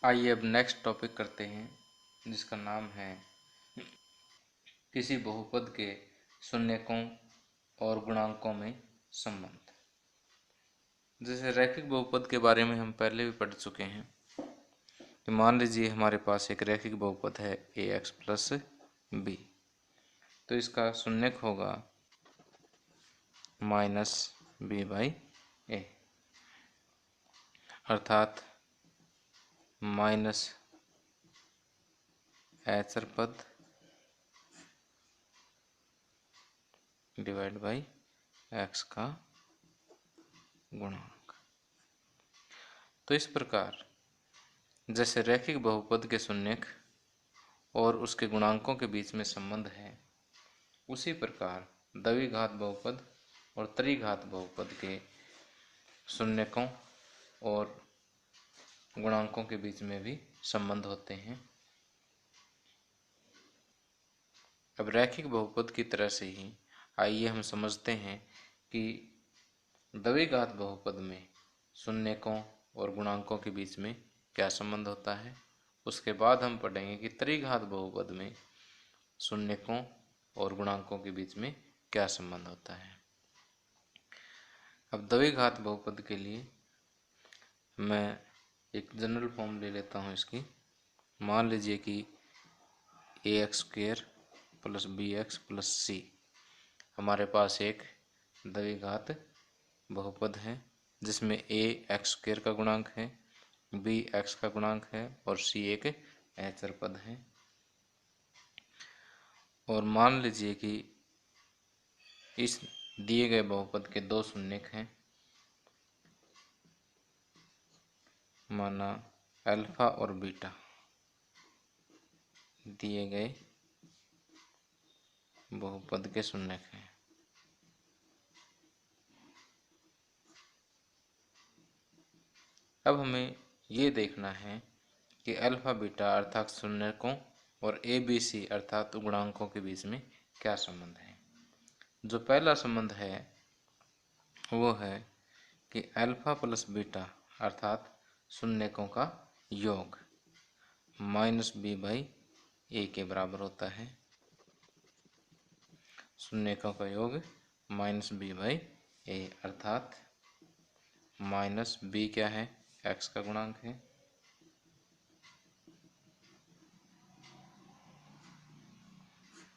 आइए अब next topic करते हैं जिसका नाम है किसी बहुपद के शून्यकों और गुणांकों में संबंध। जैसे रैखिक बहुपद के बारे में हम पहले भी पढ़ चुके हैं कि मान लीजिए हमारे पास एक रैखिक बहुपद है ए एक्स प्लस बी, तो इसका शून्यक होगा माइनस बी बाई ए, अर्थात माइनस एचर पद डिवाइड बाई एक्स का गुणांक। तो इस प्रकार जैसे रैखिक बहुपद के शून्यक और उसके गुणांकों के बीच में संबंध है, उसी प्रकार द्विघात बहुपद और त्रिघात बहुपद के शून्यकों और गुणांकों के बीच में भी संबंध होते हैं। अब रैखिक बहुपद की तरह से ही आइए हम समझते हैं कि द्विघात बहुपद में शून्यकों और गुणांकों के बीच में क्या संबंध होता है। उसके बाद हम पढ़ेंगे कि त्रिघात बहुपद में शून्यकों और गुणांकों के बीच में क्या संबंध होता है। अब द्विघात बहुपद के लिए मैं एक जनरल फॉर्म ले लेता हूँ इसकी। मान लीजिए कि A X square plus B X plus C हमारे पास एक द्विघात बहुपद है जिसमें ए एक्स स्क्वेयर का गुणांक है, बी एक्स का गुणांक है और सी एक अचर पद है। और मान लीजिए कि इस दिए गए बहुपद के दो शून्यक हैं, माना अल्फा और बीटा दिए गए बहुपद के शून्यक हैं। अब हमें ये देखना है कि अल्फा बीटा अर्थात शून्यकों और ए बी सी अर्थात गुणांकों के बीच में क्या संबंध है। जो पहला संबंध है वो है कि अल्फा प्लस बीटा अर्थात शून्यकों का योग माइनस बी बाई ए के बराबर होता है। शून्यकों का योग माइनस बी बाई ए अर्थात माइनस बी क्या है, एक्स का गुणांक है,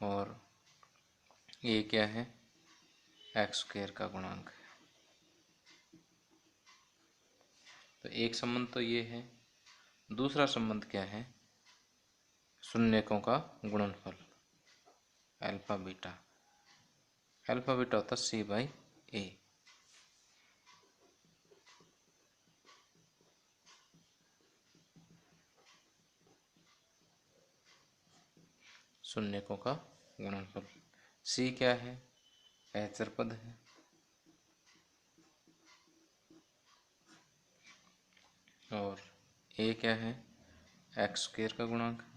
और ए क्या है, एक्स स्क्वायर का गुणांक है। तो एक संबंध तो ये है। दूसरा संबंध क्या है, शून्यकों का गुणनफल अल्फा बीटा। अल्फा बीटा होता है सी बाई ए। शून्यकों का गुणनफल। सी क्या है, अचर पद है, और ए क्या है, एक्स स्क्वायर का गुणांक है।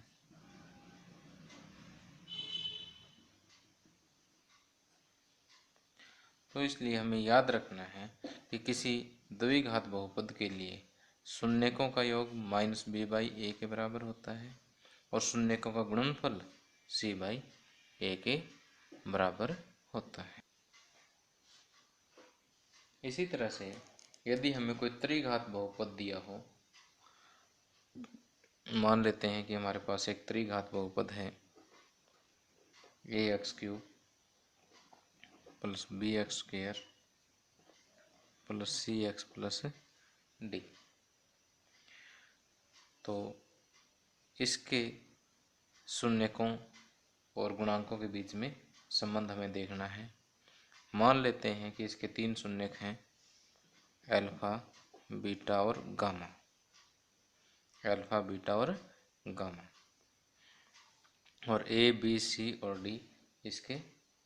तो इसलिए हमें याद रखना है कि किसी द्विघात बहुपद के लिए शून्यकों का योग माइनस बी बाई ए के बराबर होता है और शून्यकों का गुणनफल सी बाई ए के बराबर होता है। इसी तरह से यदि हमें कोई त्रिघात बहुपद दिया हो, मान लेते हैं कि हमारे पास एक त्रिघात बहुपद है A X cube plus B X square plus C X plus D. तो इसके शून्यकों और गुणांकों के बीच में संबंध हमें देखना है। मान लेते हैं कि इसके तीन शून्यक हैं, अल्फा बीटा और गामा। अल्फा बीटा और गामा, और ए बी सी और डी इसके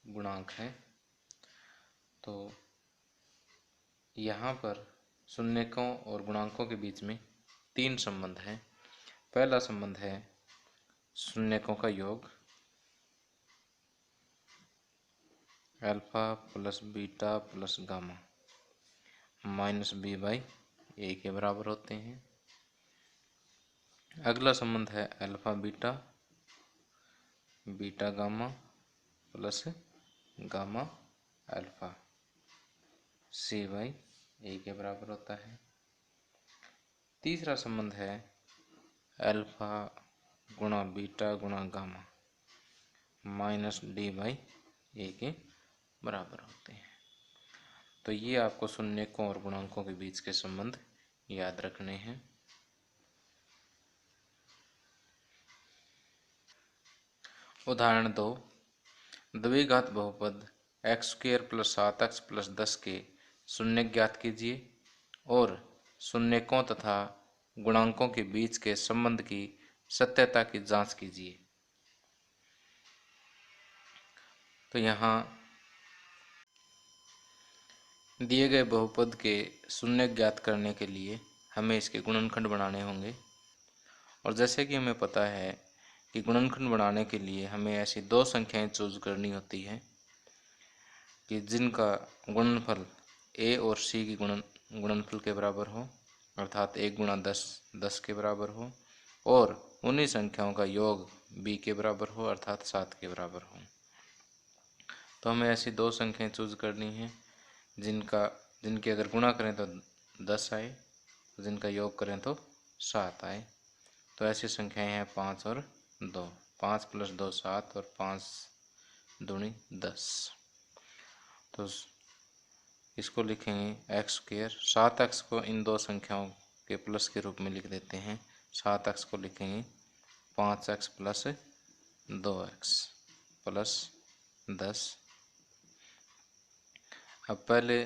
गुणांक हैं। तो यहाँ पर शून्यकों और गुणांकों के बीच में तीन संबंध हैं। पहला संबंध है शून्यकों का योग alpha plus beta plus gamma minus B by A के बराबर होते हैं। अगला संबंध है alpha beta, beta gamma plus gamma alpha C/A के बराबर होता है। तीसरा संबंध है अल्फा गुणा बीटा गुणा गामा -D/A के बराबर होते हैं। तो ये आपको शून्यकों और गुणांकों के बीच के संबंध याद रखने हैं। उदाहरण 2, द्विघात बहुपद x² + 7x + 10 के शून्यक ज्ञात कीजिए और शून्यकों तथा गुणांकों के बीच के संबंध की सत्यता की जांच कीजिए। तो यहाँ दिए गए बहुपद के शून्यक ज्ञात करने के लिए हमें इसके गुणनखंड बनाने होंगे। और जैसे कि हमें पता है कि गुणनखंड बनाने के लिए हमें ऐसी दो संख्याएं चूज करनी होती हैं कि जिनका गुणनफल a और c की गुणनफल के बराबर हो, अर्थात 1 × 10 10 के बराबर हो, और उन्हीं संख्याओं का योग b के बराबर हो, अर्थात 7 के बराबर हो। तो हमें ऐसी दो संख्याएं चूज करनी हैं जिनके अगर गुणा करें तो 10 आए, जिनका योग करें तो 7 आए। तो ऐसी संख्याएं हैं 5 और 2, 5 + 2 7 और 5 दूनी 10। तो इसको लिखेंगे x², 7x को इन दो संख्याओं के प्लस के रूप में लिख देते हैं। 7x को लिखेंगे 5x + 2x + 10। अब पहले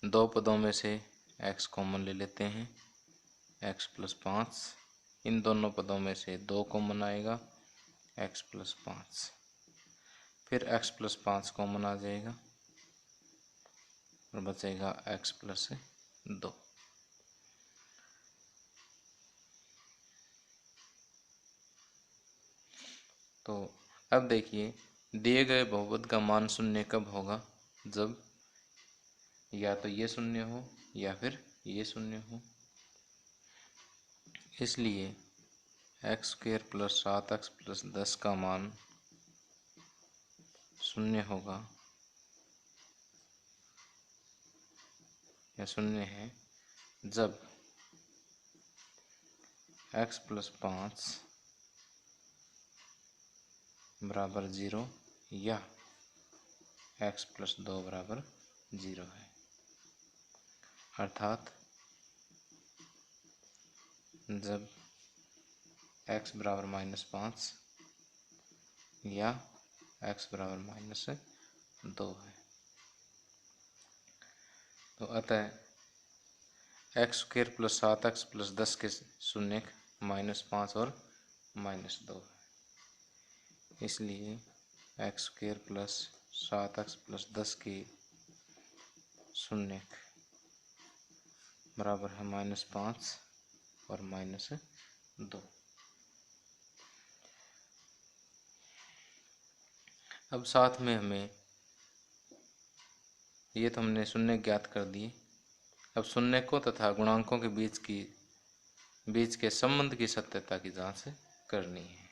दो पदों में से x कॉमन ले लेते हैं, x + 5। इन दोनों पदों में से 2 कॉमन आएगा, x + 5। फिर x + 5 कॉमन आ जाएगा और बचेगा x + 2। तो अब देखिए, दिए गए बहुपद का मान शून्य कब होगा? जब या तो ये शून्य हो या फिर ये शून्य हो। इसलिए x² + 7x + 10 का मान शून्य होगा या शून्य है जब x + 5 बराबर 0 या x + 2 बराबर 0 है। अर्थात जब x बराबर -5 या x बराबर -2 है। तो अतः x² + 7x + 10 के शून्यक -5 और -2 है। इसलिए x² + 7x + 10 के शून्यक बराबर है -5 और -2। अब साथ में हमें ये तो हमने शून्य ज्ञात कर दिए। अब शून्यकों तथा गुणांकों के बीच के संबंध की सत्यता की जांच करनी है।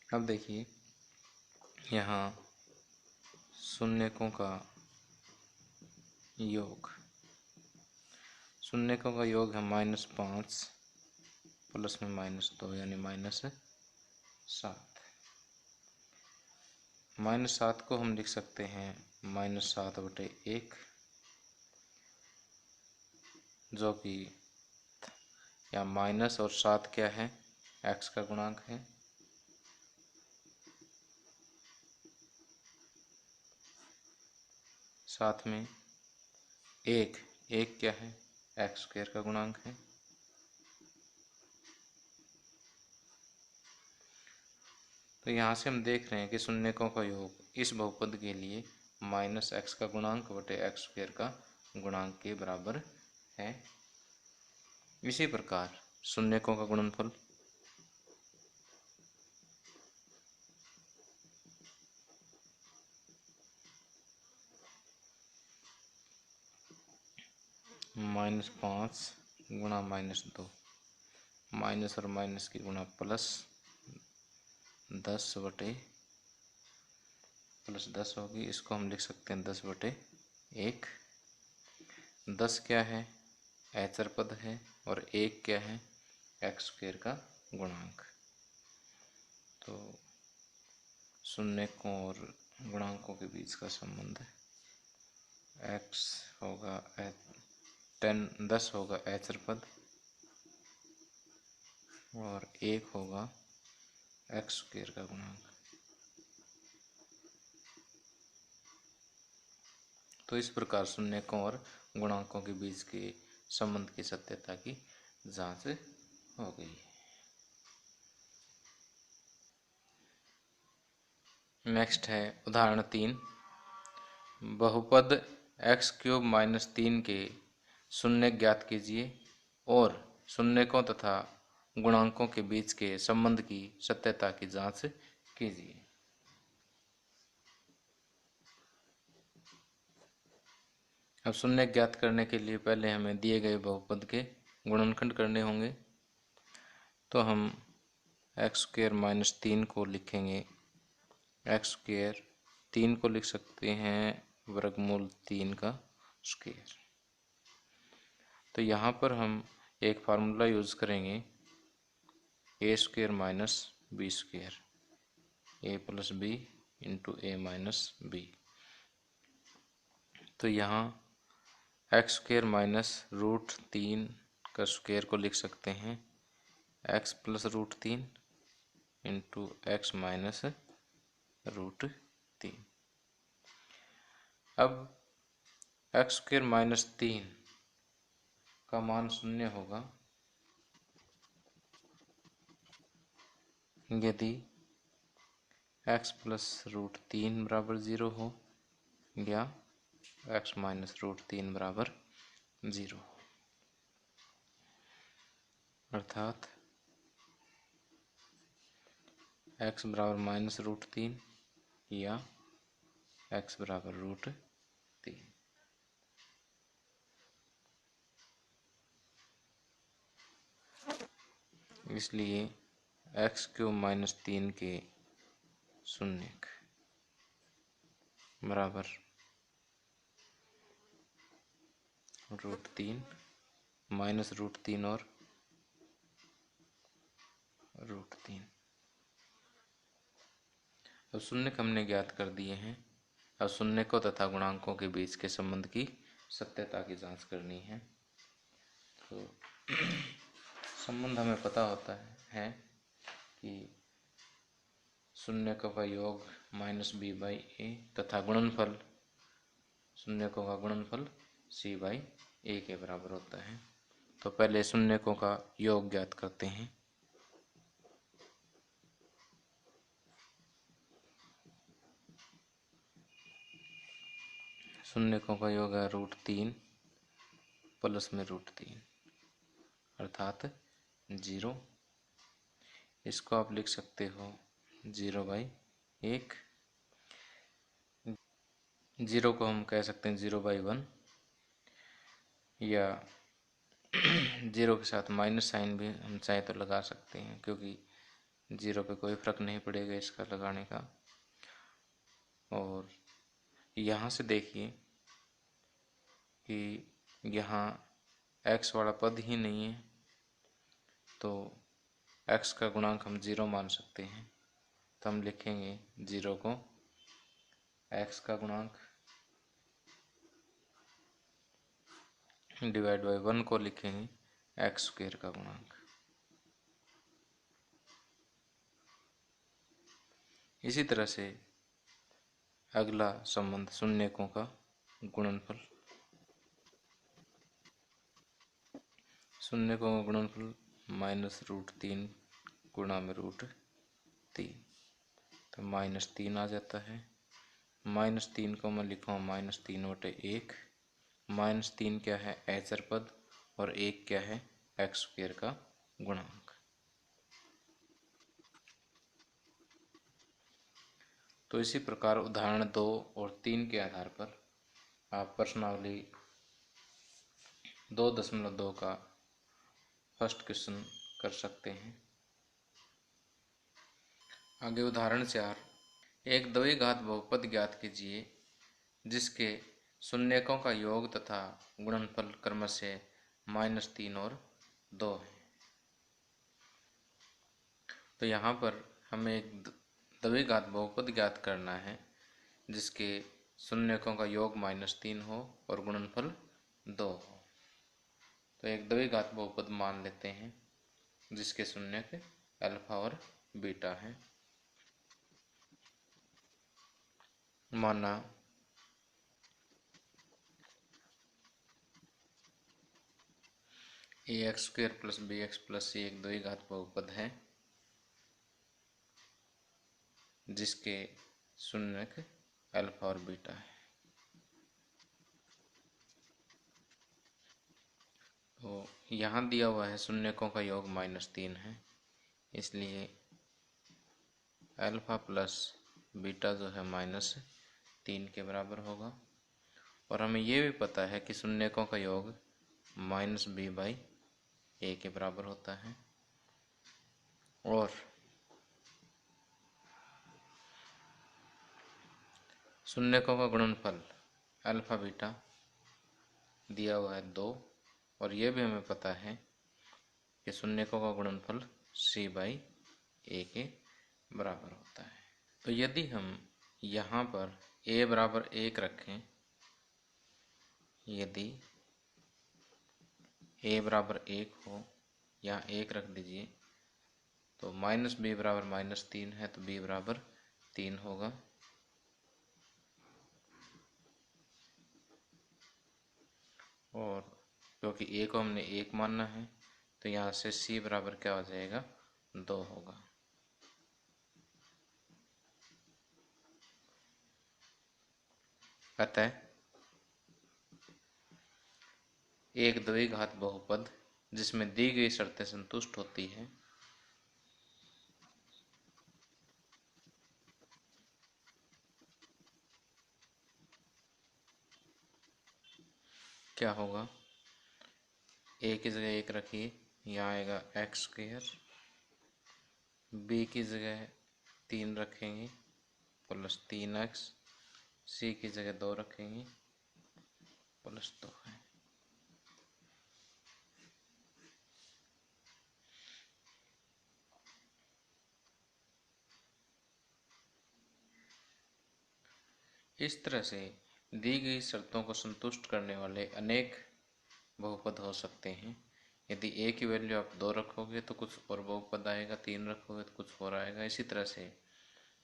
अब देखिए, यहाँ शून्यकों का योग है -5 प्लस में -2 यानी -7। -7 को हम लिख सकते हैं -7/1, जो कि या माइनस और 7 क्या है? x का गुणांक है। साथ में 1 क्या है? x² का गुणांक है। तो यहाँ से हम देख रहे हैं कि शून्यकों का योग इस बहुपद के लिए -x का गुणांक बटे x² का गुणांक के बराबर है। इसी प्रकार शून्यकों का गुणनफल -5 गुणा -2, माइनस और माइनस की गुणा प्लस 10/+10 होगी। इसको हम लिख सकते हैं 10/1। 10 क्या है? अचर पद है, और 1 क्या है? x² का गुणांक। तो शून्यकों और गुणांकों के बीच का संबंध है, x होगा 10 होगा अचर पद और 1 होगा x² का गुणांक। तो इस प्रकार शून्यकों और गुणांकों के बीच के संबंध की सत्यता की जांच हो गई। नेक्स्ट है उदाहरण 3। बहुपद x³ - 3 के शून्य ज्ञात कीजिए और शून्यकों तथा गुणांकों के बीच के संबंध की सत्यता की जांच कीजिए। अब शून्य ज्ञात करने के लिए पहले हमें दिए गए बहुपद के गुणनखंड करने होंगे। तो हम x² - 3 को लिखेंगे, x² 3 को लिख सकते हैं वर्गमूल 3 का स्क्वायर। तो यहाँ पर हम एक फार्मूला यूज करेंगे, a² - b², a + b × a - b। तो यहाँ x² - √3 का स्क्वायर को लिख सकते हैं x + √3 × x - √3। अब x² - 3 का मान 0 होगा यदि x + √3 = 0 हो या x - √3 = 0, अर्थात x = -√3 या x = √3। इसलिए x³ - 3 के शून्यक बराबर √3 -√3 और √3। अब शून्यक हमने ज्ञात कर दिए हैं। अब शून्यकों तथा गुणांकों के बीच के संबंध की सत्यता की जांच करनी है। तो संबंध हमें पता होता है कि शून्यकों का योग -b/a तथा गुणनफल शून्यकों का गुणनफल c/a के बराबर होता है। तो पहले शून्यकों का योग ज्ञात करते हैं। शून्यकों का योग है √3 प्लस में √3 अर्थात 0। इसको आप लिख सकते हो 0/1। 0 को हम कह सकते हैं 0/1 या 0 के साथ माइनस साइन भी हम चाहे तो लगा सकते हैं, क्योंकि 0 पे कोई फर्क नहीं पड़ेगा इसका लगाने का। और यहाँ से देखिए कि यहाँ x वाला पद ही नहीं है, तो x का गुणांक हम 0 मान सकते हैं। तो हम लिखेंगे 0 को x का गुणांक डिवाइड बाय 1 को लिखेंगे x² का गुणांक। इसी तरह से अगला संबंध शून्यकों का गुणनफल। शून्यकों का गुणनफल -√3 गुणा में √3, तो -3 आ जाता है। -3 को मैं लिखूँगा -3/1। -3 क्या है? अचर पद, और 1 क्या है? x² का गुणांक। तो इसी प्रकार उदाहरण 2 और 3 के आधार पर आप प्रश्नावली 2.2 का फर्स्ट क्वेश्चन कर सकते हैं। आगे उदाहरण 4, एक द्विघात बहुपद ज्ञात कीजिए जिसके शून्यकों का योग तथा गुणनफल क्रमशः -3 और 2 है। तो यहाँ पर हमें एक द्विघात बहुपद ज्ञात करना है जिसके शून्यकों का योग -3 हो और गुणनफल 2 हो। तो एक द्विघात बहुपद मान लेते हैं जिसके शून्यक अल्फा और बीटा हैं। माना ax² + bx + c एक द्विघात बहुपद है जिसके शून्यक अल्फा और बीटा है। तो यहाँ दिया हुआ है शून्यकों का योग -3 है, इसलिए अल्फा प्लस बीटा जो है -3 के बराबर होगा। और हमें ये भी पता है कि शून्यकों का योग -b/a के बराबर होता है। और शून्यकों का गुणनफल अल्फा बीटा दिया हुआ है 2, और ये भी हमें पता है कि शून्यकों का गुणनफल c/a के बराबर होता है। तो यदि हम यहाँ पर a बराबर 1 रखें, यदि a बराबर 1 हो, यहाँ 1 रख दीजिए, तो -b बराबर -3 है तो b बराबर 3 होगा। और क्योंकि a को हमने 1 मानना है तो यहाँ से c बराबर क्या हो जाएगा, 2 होगा। अतः एक द्विघात बहुपद जिसमें दी गई शर्तें संतुष्ट होती हैं क्या होगा, a की जगह 1 रखिए, यहाँ आएगा x², b की जगह 3 रखेंगे प्लस 3x, c की जगह 2 रखेंगे प्लस 2 है। इस तरह से दी गई शर्तों को संतुष्ट करने वाले अनेक बहुपद हो सकते हैं। यदि a की वैल्यू आप 2 रखोगे तो कुछ और बहुपद आएगा, 3 रखोगे तो कुछ और आएगा। इसी तरह से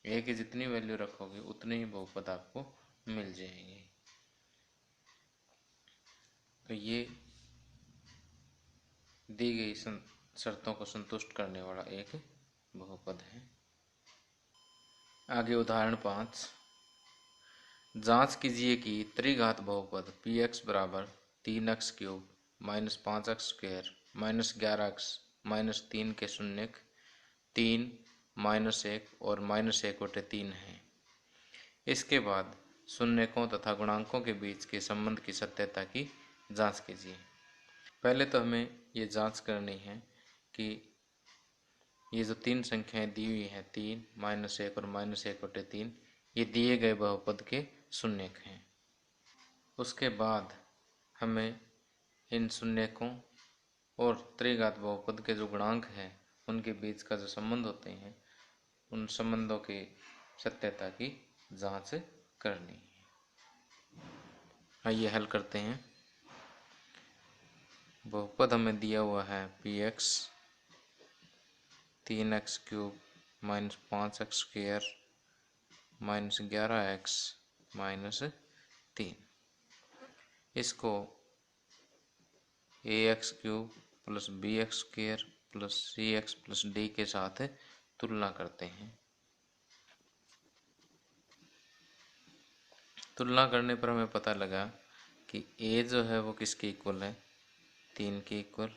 a की जितनी वैल्यू रखोगे उतने ही बहुपद आपको मिल जाएंगे। तो ये दी गई शर्तों को संतुष्ट करने वाला एक बहुपद है। आगे उदाहरण 5, जांच कीजिए कि त्रिघात बहुपद px बराबर 3x³ -5x² -11x -3 के शून्यक 3, -1 और -1/3 हैं। इसके बाद शून्यकों तथा गुणांकों के बीच के संबंध की सत्यता की जांच कीजिए। पहले तो हमें ये जांच करनी है कि ये जो 3 संख्याएं दी हुई हैं, 3, -1 और -1/3, ये दिए गए बहुपद के शून्यक हैं। उसके बाद हमें इन शून्यकों और त्रिघात बहुपद के जो गुणांक हैं उनके बीच का जो संबंध होते हैं उन संबंधों की सत्यता की जांच करनी है। आइए हल करते हैं। बहुपद हमें दिया हुआ है px 3x³ -5x² -11x -3, इसको ax³ + bx² + cx + d के साथ तुलना करते हैं। तुलना करने पर हमें पता लगा कि a जो है वो किसके इक्वल है, 3 के इक्वल,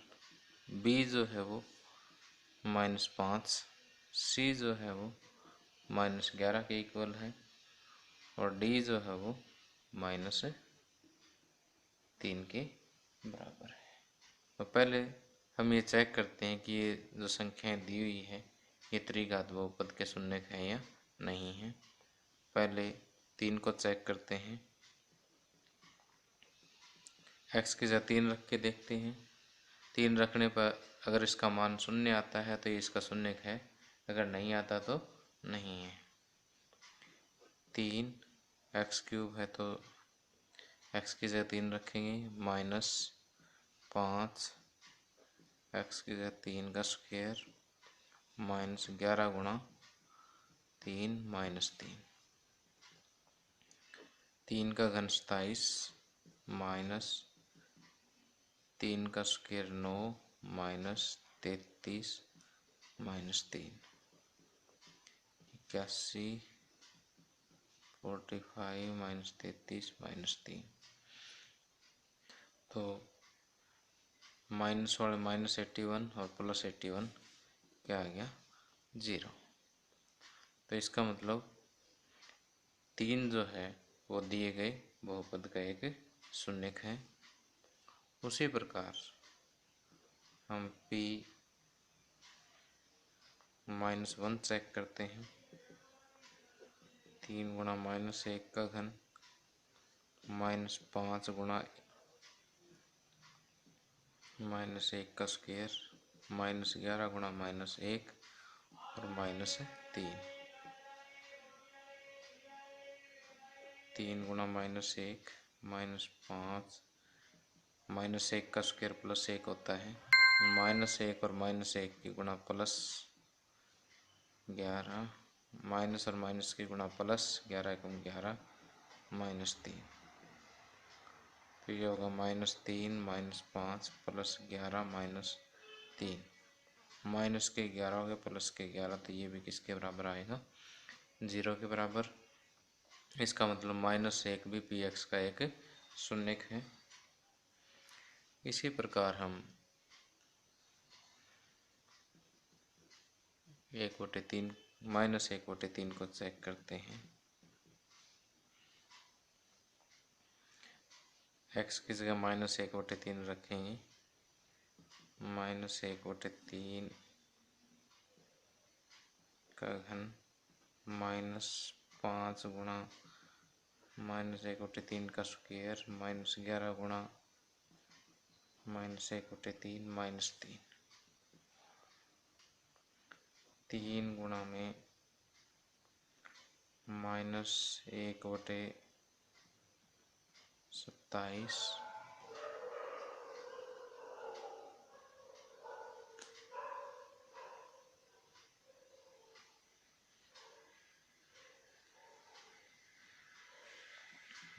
b जो है वो -5, c जो है वो -11 के इक्वल है और d जो है वो -3 के बराबर है। तो पहले हम ये चेक करते हैं कि ये जो संख्याएं दी हुई है ये त्रिघात बहुपद के शून्यक हैं या नहीं है। पहले 3 को चेक करते हैं। x की जगह 3 रख के देखते हैं। 3 रखने पर अगर इसका मान 0 आता है तो ये इसका शून्यक है, अगर नहीं आता तो नहीं है। 3 x³ है तो x की जगह 3 रखेंगे, -5 x की जगह 3 का स्क्वायर -11 गुणा 3 -3, 3 का घन 27 -3 का स्क्वायर 9 -33 -3, 81 45 -33 -3। तो माइनस वाले -81 और +81 क्या आ गया 0। तो इसका मतलब 3 जो है वो दिए गए बहुपद का एक शून्यक है। उसी प्रकार हम p-1 चेक करते हैं। 3 गुणा -1 का घन -5 गुणा -1 का स्क्वायर -11 गुणा -1 और -3, 3 गुणा -1 -5 -1 का स्क्वायर +1 होता है, -1 और -1 की गुणा +11 माइनस और माइनस की गुणा +11 × 11 -3। तो ये होगा -3 -5 +11 -3, माइनस के 11 हो गए प्लस के 11, तो ये भी किसके बराबर आएगा 0 के बराबर। इसका मतलब -1 भी px का एक शून्यक है। इसी प्रकार हम 1/3 -1/3 को चेक करते हैं। x की जगह -1/3 रखेंगे, -1/3 का घन -5 गुणा -1/3 का स्क्वायर -11 गुणा -1/3 -3, 3 गुणा में -1/27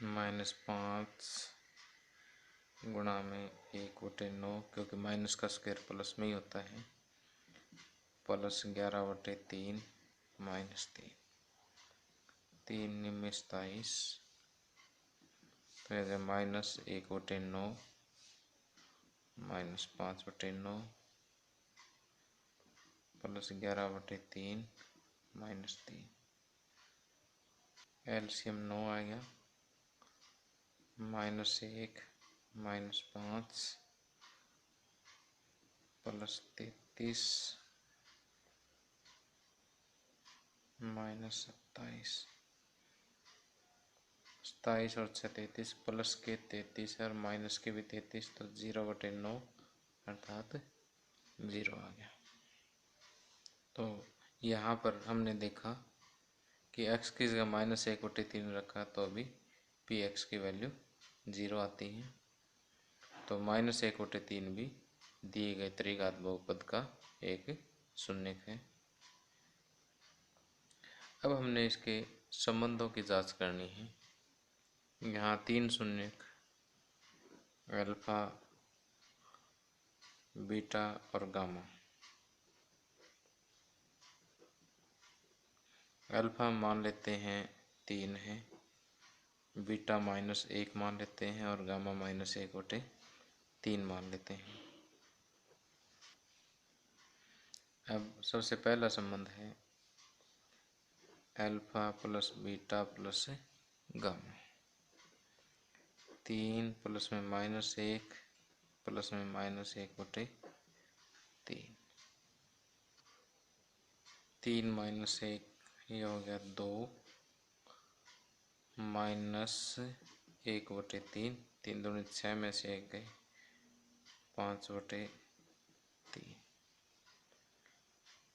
-5 गुणा में 1/9, क्योंकि माइनस का स्क्वायर प्लस में ही होता है, +11/3 -3, 3 में 27, तो -1/9 -5/9 +11/3 -3, एलसीएम 9 आ गया, -1 -5 +33 -27, 27 और 6 33, प्लस के 33 और माइनस के भी 33, तो 0/9 अर्थात 0 आ गया। तो यहाँ पर हमने देखा कि x की जगह -1/3 रखा तो अभी px की वैल्यू 0 आती है। तो -1/3 भी दिए गए त्रिघात बहुपद का एक शून्यक है। अब हमने इसके संबंधों की जांच करनी है। यहाँ 3 शून्यक अल्फा, बीटा और गामा। अल्फा मान लेते हैं 3 है, बीटा -1 मान लेते हैं और गामा -1/3 मान लेते हैं। अब सबसे पहला संबंध है alpha plus beta plus gamma. 3 plus में -1 प्लस में -1/3। 3 - 1 ये हो गया 2 -1/3। 3 दूनी 6 में से 1 गए 5/3।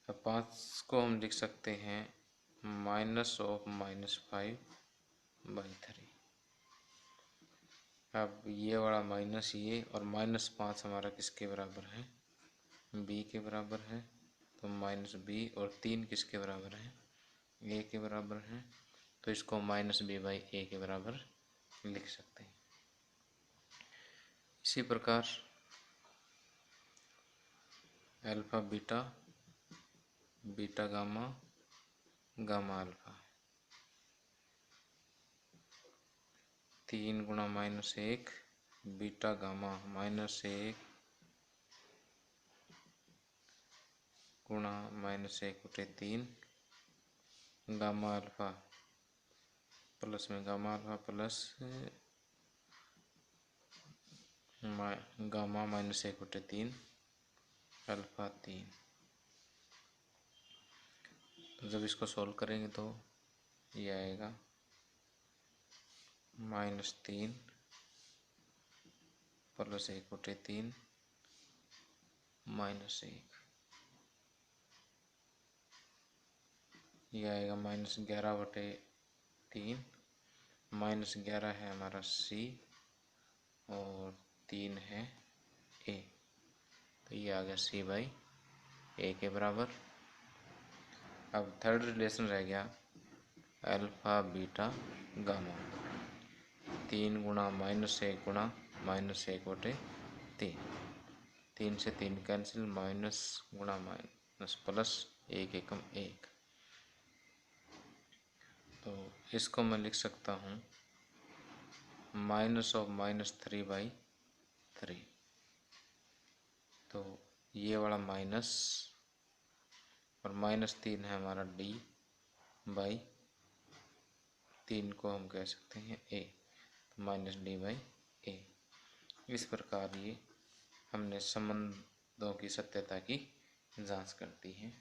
अब 5 को हम लिख सकते हैं -5/3। अब ये वाला माइनस ये और -5 हमारा किसके बराबर है? b के बराबर है। तो -b और 3 किसके बराबर है? a के बराबर है। तो इसको -b/a के बराबर लिख सकते हैं। इसी प्रकार alpha beta, beta gamma, gamma alpha 3 × -1 beta gamma -1 × -1/3 gamma alpha plus में gamma alpha plus gamma -1/3 alpha 3। तो जब इसको सॉल्व करेंगे तो ये आएगा -3 प्लस 1/3 -1। ये आएगा -11/3। -11 है हमारा c और 3 है a। तो ये आ गया c/a के बराबर। अब थर्ड रिलेशन रह गया अल्फा बीटा गामा 3 × -1 × -1/3। 3 से 3 कैंसिल माइनस गुणा माइनस प्लस 1 एकम 1। तो इसको मैं लिख सकता हूँ -3/3। तो ये वाला माइनस और -3 है हमारा d/3 को हम कह सकते हैं a। तो -d/a। इस प्रकार ये हमने संबंधों की सत्यता की जांच करती है।